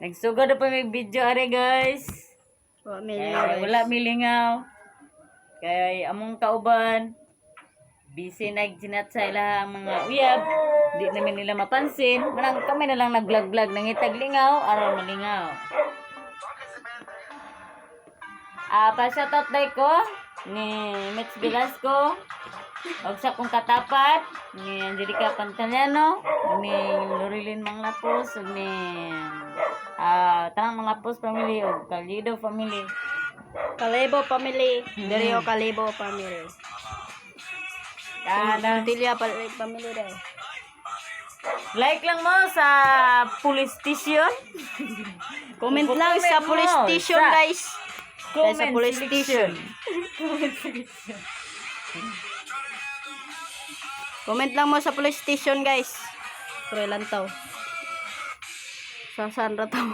Nagsugod na pa may video are guys. Wala milingaw. Kay among kauban busy nagsinat sa ila ang mga uyab. Di namin nila mapansin. Manang kami na lang nag-vlog-vlog nangitag lingaw aron malingaw. Pa-shoutout day ko ni Mitch Velasco. Og sa kong katapat ni Angelica Pantaliano, ni Lorilyn Manglapos, ug ni tanang Manglapos family og Calido family. Kalibo family. Diri o Kalibo family. Tilia family dai. Like lang mo sa police station. Comment lang sa police station guys. Sa police station. Comment lang mo sa police station guys. Pre lang taw. Sa saan ra taw?